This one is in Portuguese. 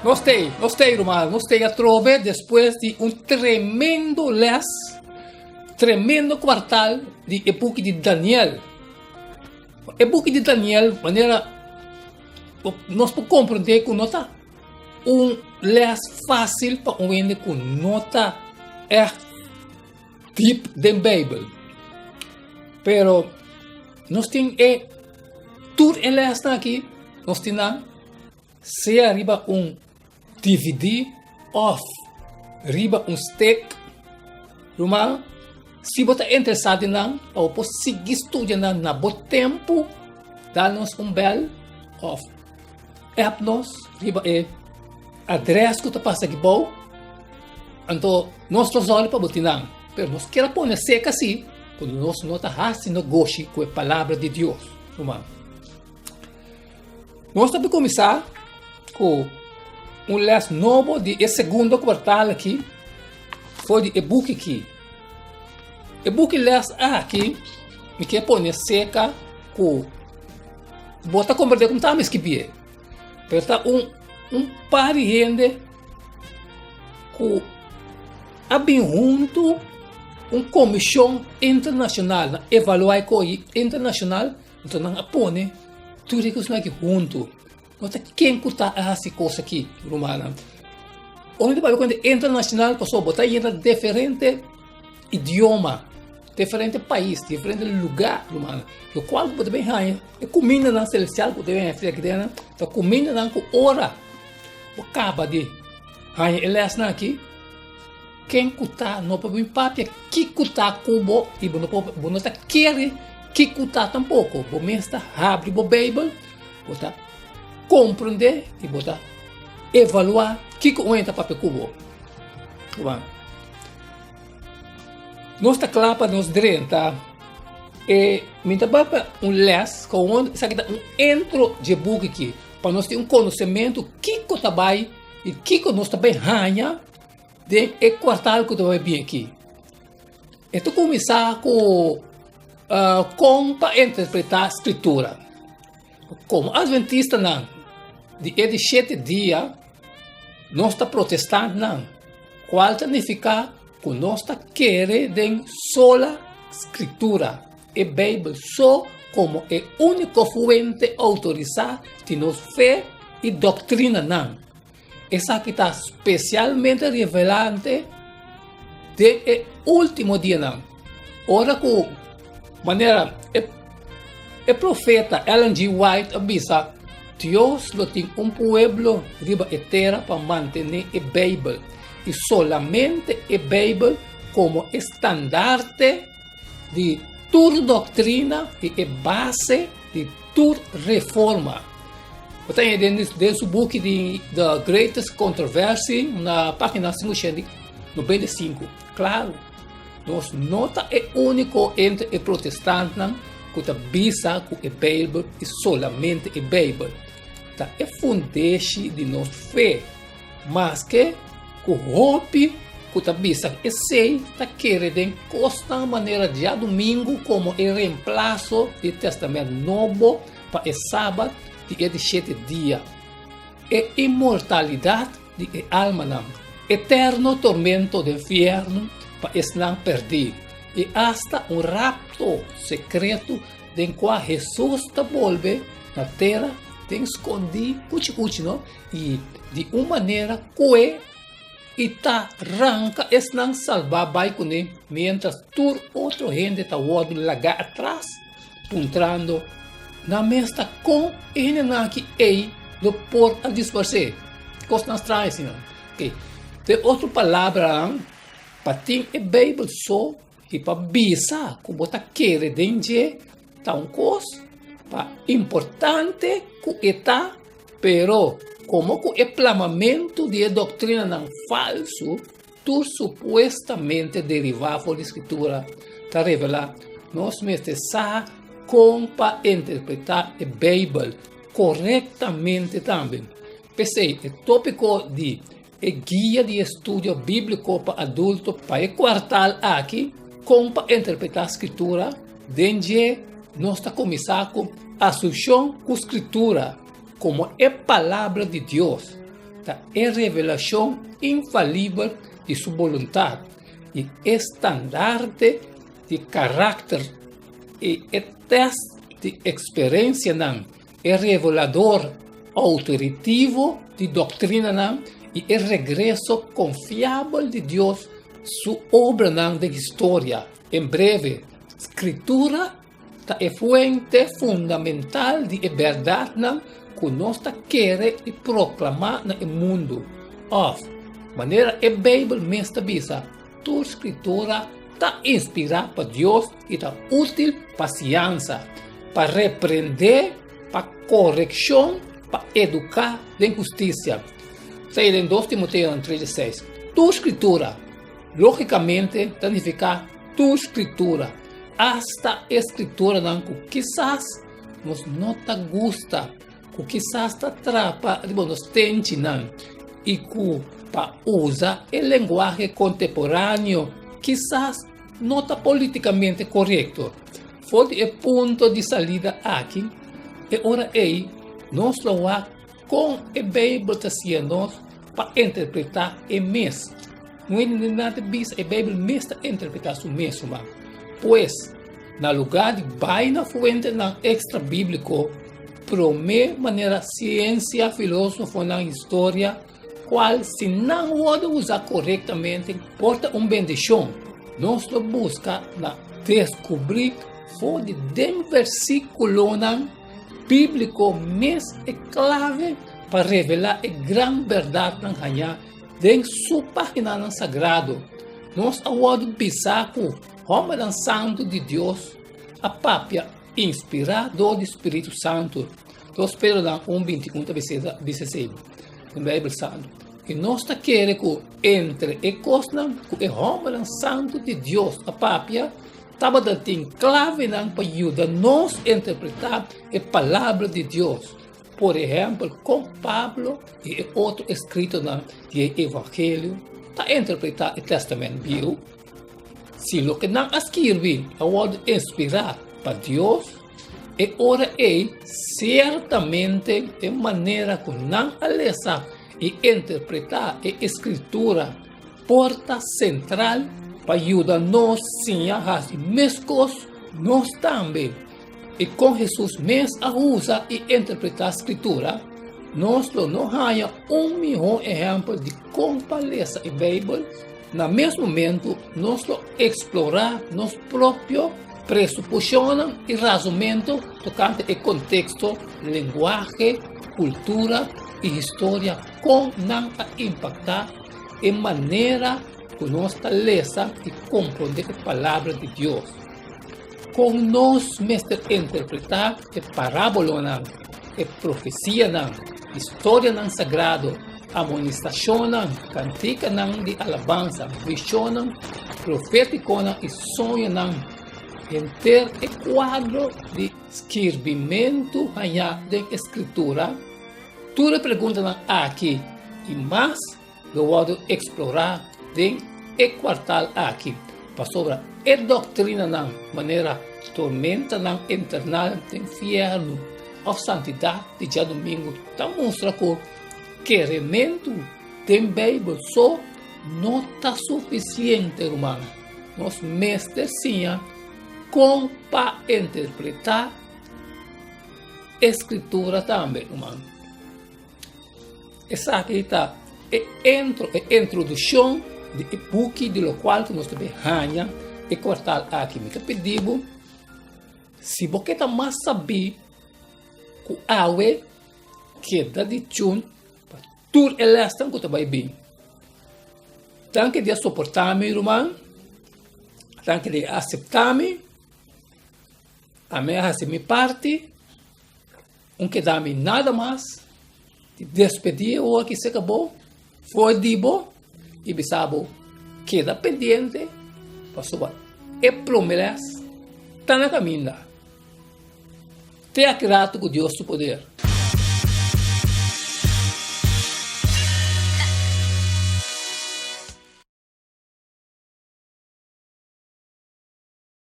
Gostei, Romano. Gostei a trove depois de tremendo quartal de época de Daniel. Época de Daniel, maneira nós podemos compreender que nota les fácil para vender com nota tipo da Bíblia. Pero nós temos tudo les aqui, nós temos se arriba DVD of riba stick Romano. Se você está interessado em ou pode seguir estudando na bom tempo, dá-nos bell of app-nos, riba adresse que você passa aqui bom. Então, nós olhamos para botar, mas nós queremos pôr seca assim, quando nós não estamos negócio com a palavra de Deus, Romano. Nós vamos começar com les novo de segundo quartal aqui, foi de e-book aqui. E-book les aqui, me quer pôr seca com bota converter com tamis que bie. Pero tá par de gente com abem junto comissão internacional, evaluar coi internacional, então não apone tudo que isso aqui junto. Nota quem custa essa coisa aqui, Romana. Onde vai quando internacional passou botar em diferente idioma, diferente país, diferente lugar, Romana. O qual pode bem ganhar. E comida na celestial pode bem fazer aqui dentro. Então comida na com hora. O acaba de ganhar elas na aqui. Quem custa não pode bem papel que custa cubo e não está querer que custa tampouco. Bom está abre o Bíblia, botar compreender e botar evaluar que entra papel cubo. Nós está claro para nós direita e me dá les com isso aqui intro de book aqui para nós ter conhecimento que está bem e que nós também ganha de quartal que vai bem aqui. Então começar com para interpretar a escritura. Como adventista não, de 7 dias, nós está protestando não. Qual significa que nós está querendo sola escritura, a Bíblia só como é única fonte autorizada de nossa fé e doutrina não. Essa aqui está especialmente revelante de último dia não. Ora com maneira o profeta Ellen G. White avisa Deus lo tem pueblo riba eterna para manter a Bíblia e solamente a Bíblia como estandarte de toda doutrina e base de toda reforma. Eu tenho dentro do book de The Greatest Controversy na página 595. Claro, nós nota é único entre o protestante que está bisa com a Bíblia e solamente a Bíblia. Tá é fundeixe de nossa fé, mas que o hope que está bisa e sei está querendo costa maneira de domingo como o reemplaço do Testamento Novo para o sábado de 7 dias. E imortalidade de alma não, eterno tormento do inferno para não perder. E hasta rapto secreto de qual Jesus está volve na terra, tem escondido, não? E de uma maneira que está arranca, não salvar vai com ele, mientras todo outro gente está voando lá atrás, entrando na mesa com ele aqui e do por a dispersar. Costa nas traz, não? Ok. De outra palavra, para ter a Bíblia só e para bisa como você quer dentro tá coisa para importante que está, pero como que o plamamento de doutrina não falso, tu supostamente derivado da escritura, está revelado, nós precisamos como para interpretar a Bíblia corretamente também. Pensei, o tópico de guia de estudo bíblico para adulto para o quartal aqui, como para interpretar a escritura, desde nós está começando com a assunção com a escritura, como é palavra de Deus, é revelação infalível de sua vontade e estandarte de caráter e teste de experiência é revelador autoritivo de doutrina e é regresso confiável de Deus sua obra de história. Em breve, escritura é fonte fundamental de verdade que nós queremos e proclamar no mundo. Of maneira a Bíblia mesmo avisa, toda escritura está inspirada por Deus e está útil para a ciência, para repreender, para correção, para educar em justiça. Sai em 2 Timoteo 3,6. Toda escritura, logicamente, significa toda escritura. Hasta escritura que quizás nos não gusta, que quizás atrapa nos tente e que para usar o linguagem contemporâneo quizás não está politicamente correto. Foi o ponto de saída aqui e ora aí nós vamos com a Bíblia dizendo para interpretar o mês. Não é nada disso, a Bíblia mesmo interpretar o mesmo. Pois, no lugar de vai na fonte extra bíblico, promete maneira ciência, filósofo na história, qual se não pode usar corretamente, porta bendição. Nós busca na descobrir fora de versículo bíblico mês é clave para revelar a grande verdade em sua página sagrado. Nós agora pensar que o Santo de Deus, a pápia inspirado do Espírito Santo. 2 Pedro 1:21-16, no Bíblia Santo. E nós queremos que entre e costa que o homem santo de Deus, a pápia, estava dando clave para ajudar-nos a interpretar a palavra de Deus. Por exemplo, com Pablo e outro escrito no Evangelho, para interpretar o Testamento Bíblico. Se o que não escreve é inspirado para Deus, e ora é certamente de maneira que não alessa e interpretar a Escritura, porta central para ajudar-nos a fazer mescos, nós também. E com Jesus mesmo usa e interpreta a Escritura, nós não temos melhor exemplo de como palestra a Bíblia. No mesmo momento, nós explorar nos próprios pressuposições e razonamento tocante ao contexto, linguagem, cultura e história, como não impactar em maneira que nós lemos e compreender a palavra de Deus. Com nós mesmo interpretar a parábola, a profecia, a história sagrada, amonestação, cantica de alabança, visão profética e sonho, em ter o quadro de escrevimento da Escritura. Toda pergunta aqui e mais eu vou explorar em o quartal aqui, para sobre a doutrina de maneira tormenta internal do inferno, a santidade de dia domingo, então mostra que queremento da Bíblia só não está suficiente, irmão. Nós mestres sim, como para interpretar a Escritura também, irmão. Essa aqui está a introdução do book do qual nós também ganhamos e quartal aqui. Me pedimos, se você está mais saber que a água queda de chão, tudo é lastão que vai bem. Tanto de suportar-me, irmão, tanto de aceitar-me, a minha minha parte, não queda-me nada mais, de despedir o que se acabou, foi de bom, e pensava, queda pendente, para subir. E promessas, está na caminho. Tenha grato com Deus, seu poder.